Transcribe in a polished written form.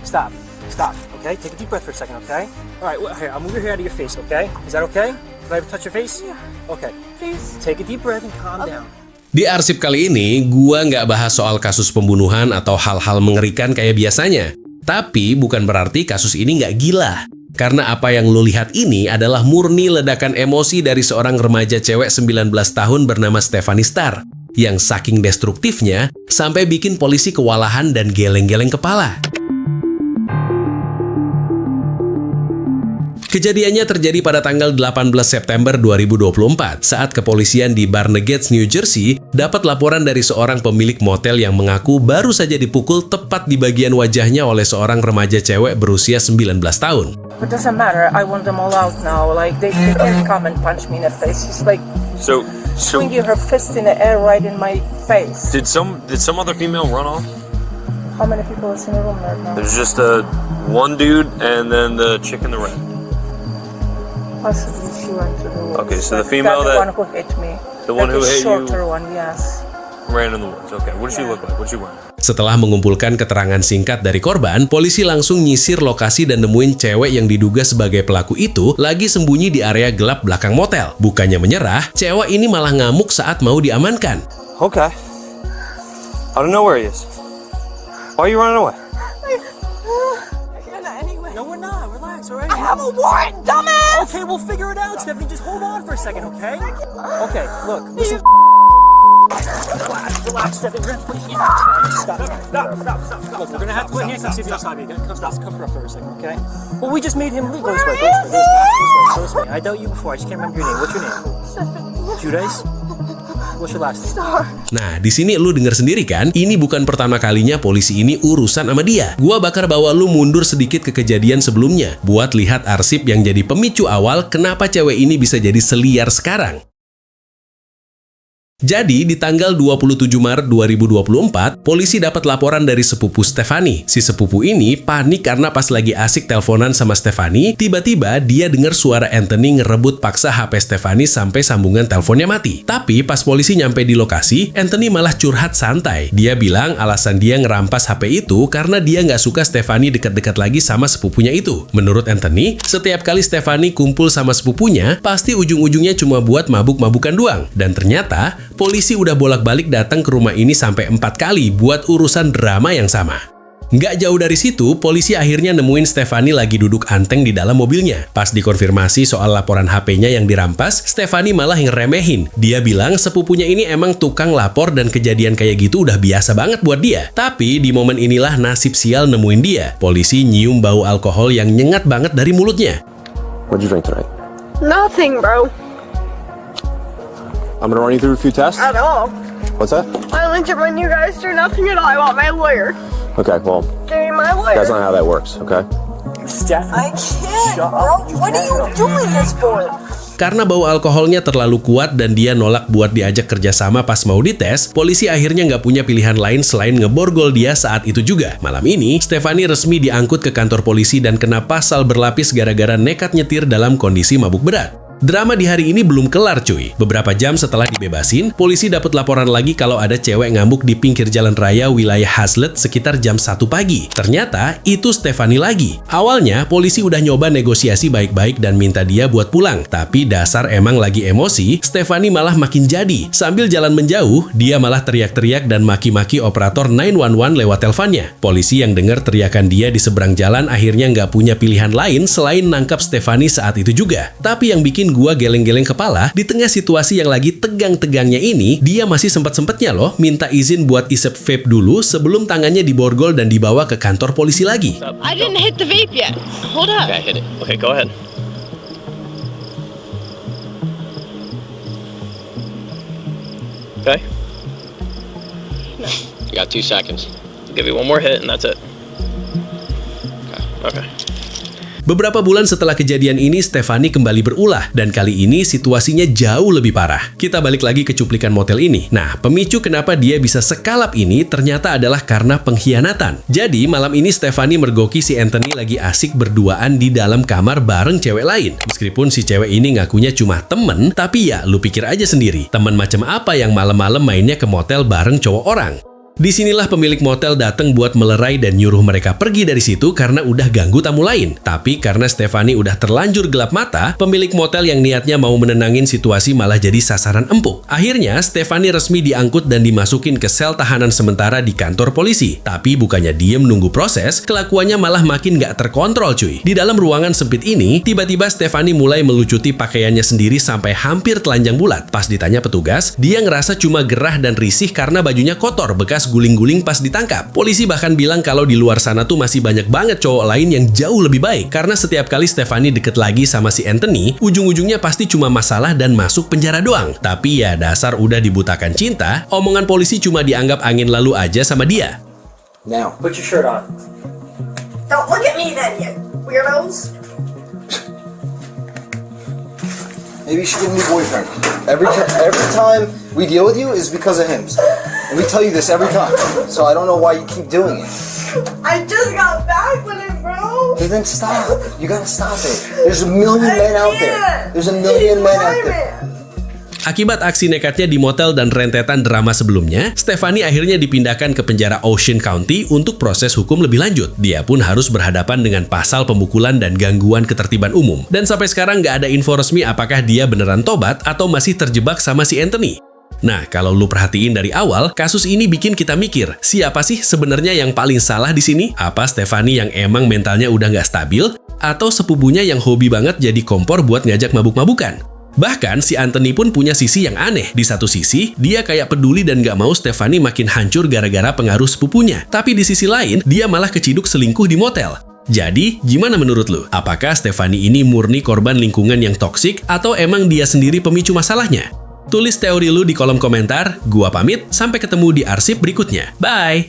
Stop. Stop. Okay? Take a deep breath for a second, okay? All right, here, I'll move your hair out of your face, okay? Is that okay? Can I touch your face? Yeah. Okay. Please. Take a deep breath and calm down. Di arsip kali ini, gua nggak bahas soal kasus pembunuhan atau hal-hal mengerikan kayak biasanya. Tapi bukan berarti kasus ini nggak gila. Karena apa yang lo lihat ini adalah murni ledakan emosi dari seorang remaja cewek 19 tahun bernama Stephanie Starr, yang saking destruktifnya sampai bikin polisi kewalahan dan geleng-geleng kepala. Kejadiannya terjadi pada tanggal 18 September 2024 saat kepolisian di Barnegat, New Jersey dapat laporan dari seorang pemilik motel yang mengaku baru saja dipukul tepat di bagian wajahnya oleh seorang remaja cewek berusia 19 tahun. It doesn't matter. I want them all out now. Like they can't come and punch me in the face. She's like swinging her fist in the air right in my face. Did some other female run off? How many people is in the room right now? There's just one dude and then the chick in the red. Possibly she went to the woods. Okay, so the female the that one who hit me. the one who hit you shorter one, yes. ran in the woods. Okay, what does she look like? What's she wearing? Setelah mengumpulkan keterangan singkat dari korban, polisi langsung nyisir lokasi dan nemuin cewek yang diduga sebagai pelaku itu lagi sembunyi di area gelap belakang motel. Bukannya menyerah, cewek ini malah ngamuk saat mau diamankan. Okay. I don't know where he is. Why are you running away? No, we're not. Relax, all right? I have a warrant, dumbass! Okay, we'll figure it out, Stephanie. Just hold on for a second, okay? Okay, look, listen. Relax, Stephanie. We're gonna put you Stop. Look, we're gonna have to put handcuffs if you're outside. Come for a second, okay? Well, we just made him leave. Go this way. Go this way. I dealt you before. I just can't remember your name. What's your name? Judas? What's your last name? Nah, di sini lu denger sendiri kan? Ini bukan pertama kalinya polisi ini urusan sama dia. Gua bakal bawa lu mundur sedikit ke kejadian sebelumnya buat lihat arsip yang jadi pemicu awal kenapa cewek ini bisa jadi seliar sekarang. Jadi, di tanggal 27 Maret 2024, polisi dapat laporan dari sepupu Stephanie. Si sepupu ini panik karena pas lagi asik teleponan sama Stephanie, tiba-tiba dia dengar suara Anthony ngerebut paksa HP Stephanie sampai sambungan teleponnya mati. Tapi pas polisi nyampe di lokasi, Anthony malah curhat santai. Dia bilang alasan dia ngerampas HP itu karena dia nggak suka Stephanie dekat-dekat lagi sama sepupunya itu. Menurut Anthony, setiap kali Stephanie kumpul sama sepupunya, pasti ujung-ujungnya cuma buat mabuk-mabukan doang. Dan ternyata, polisi udah bolak-balik datang ke rumah ini sampai 4 kali buat urusan drama yang sama. Nggak jauh dari situ, polisi akhirnya nemuin Stephanie lagi duduk anteng di dalam mobilnya. Pas dikonfirmasi soal laporan HP-nya yang dirampas, Stephanie malah ngeremehin. Dia bilang sepupunya ini emang tukang lapor dan kejadian kayak gitu udah biasa banget buat dia. Tapi di momen inilah nasib sial nemuin dia. Polisi nyium bau alkohol yang nyengat banget dari mulutnya. What'd you drink tonight? Nothing, bro. I'm gonna run you through a few tests. At all. What's that? I like to run you guys through nothing at all. I want my lawyer. Okay, well, Give me my lawyer. that's not how that works, okay? Stephanie, I can't, shut bro. up. What are you doing this for? Karena bau alkoholnya terlalu kuat dan dia nolak buat diajak kerjasama pas mau dites, polisi akhirnya nggak punya pilihan lain selain ngeborgol dia saat itu juga. Malam ini, Stephanie resmi diangkut ke kantor polisi dan kena pasal berlapis gara-gara nekat nyetir dalam kondisi mabuk berat. Drama di hari ini belum kelar cuy. Beberapa jam setelah dibebasin, polisi dapat laporan lagi kalau ada cewek ngamuk di pinggir jalan raya wilayah Hazlet sekitar jam 1 pagi. Ternyata itu Stephanie lagi. Awalnya polisi udah nyoba negosiasi baik-baik dan minta dia buat pulang. Tapi dasar emang lagi emosi, Stephanie malah makin jadi. Sambil jalan menjauh, dia malah teriak-teriak dan maki-maki operator 911 lewat teleponnya. Polisi yang dengar teriakan dia di seberang jalan akhirnya nggak punya pilihan lain selain nangkap Stephanie saat itu juga. Tapi yang bikin gua geleng-geleng kepala, di tengah situasi yang lagi tegang-tegangnya ini, dia masih sempat-sempatnya loh minta izin buat isep vape dulu sebelum tangannya diborgol dan dibawa ke kantor polisi lagi. I didn't hit the vape yet. Hold up. Okay, hit it. Okay, go ahead. Okay? No. You got 2 seconds. I'll give you one more hit and that's it. Okay. Beberapa bulan setelah kejadian ini, Stephanie kembali berulah, dan kali ini situasinya jauh lebih parah. Kita balik lagi ke cuplikan motel ini. Nah, pemicu kenapa dia bisa sekalap ini ternyata adalah karena pengkhianatan. Jadi, malam ini Stephanie mergoki si Anthony lagi asik berduaan di dalam kamar bareng cewek lain. Meskipun si cewek ini ngakunya cuma temen, tapi ya lu pikir aja sendiri, temen macam apa yang malam-malam mainnya ke motel bareng cowok orang? Disinilah pemilik motel datang buat melerai dan nyuruh mereka pergi dari situ karena udah ganggu tamu lain. Tapi karena Stefani udah terlanjur gelap mata, pemilik motel yang niatnya mau menenangin situasi malah jadi sasaran empuk. Akhirnya, Stefani resmi diangkut dan dimasukin ke sel tahanan sementara di kantor polisi. Tapi bukannya diem nunggu proses, kelakuannya malah makin gak terkontrol cuy. Di dalam ruangan sempit ini, tiba-tiba Stefani mulai melucuti pakaiannya sendiri sampai hampir telanjang bulat. Pas ditanya petugas, dia ngerasa cuma gerah dan risih karena bajunya kotor bekas guling-guling pas ditangkap. Polisi bahkan bilang kalau di luar sana tuh masih banyak banget cowok lain yang jauh lebih baik. Karena setiap kali Stefani deket lagi sama si Anthony, ujung-ujungnya pasti cuma masalah dan masuk penjara doang. Tapi ya dasar udah dibutakan cinta, omongan polisi cuma dianggap angin lalu aja sama dia. Now, put your shirt on. Don't look at me then, you weirdos. Maybe you should get a new boyfriend. Every time we deal with you is because of him. And we tell you this every time. So I don't know why you keep doing it. I just got back with it, bro. Hey, then stop. You gotta stop it. There's a million men out there. There's a million men out there. Akibat aksi nekatnya di motel dan rentetan drama sebelumnya, Stefani akhirnya dipindahkan ke penjara Ocean County untuk proses hukum lebih lanjut. Dia pun harus berhadapan dengan pasal pemukulan dan gangguan ketertiban umum. Dan sampai sekarang nggak ada info resmi apakah dia beneran tobat atau masih terjebak sama si Anthony. Nah, kalau lu perhatiin dari awal, kasus ini bikin kita mikir, siapa sih sebenarnya yang paling salah di sini? Apa Stefani yang emang mentalnya udah nggak stabil? Atau sepupunya yang hobi banget jadi kompor buat ngajak mabuk-mabukan? Bahkan si Anthony pun punya sisi yang aneh. Di satu sisi, dia kayak peduli dan gak mau Stefani makin hancur gara-gara pengaruh sepupunya. Tapi di sisi lain, dia malah keciduk selingkuh di motel. Jadi, gimana menurut lu? Apakah Stefani ini murni korban lingkungan yang toksik atau emang dia sendiri pemicu masalahnya? Tulis teori lu di kolom komentar. Gua pamit, sampai ketemu di arsip berikutnya. Bye!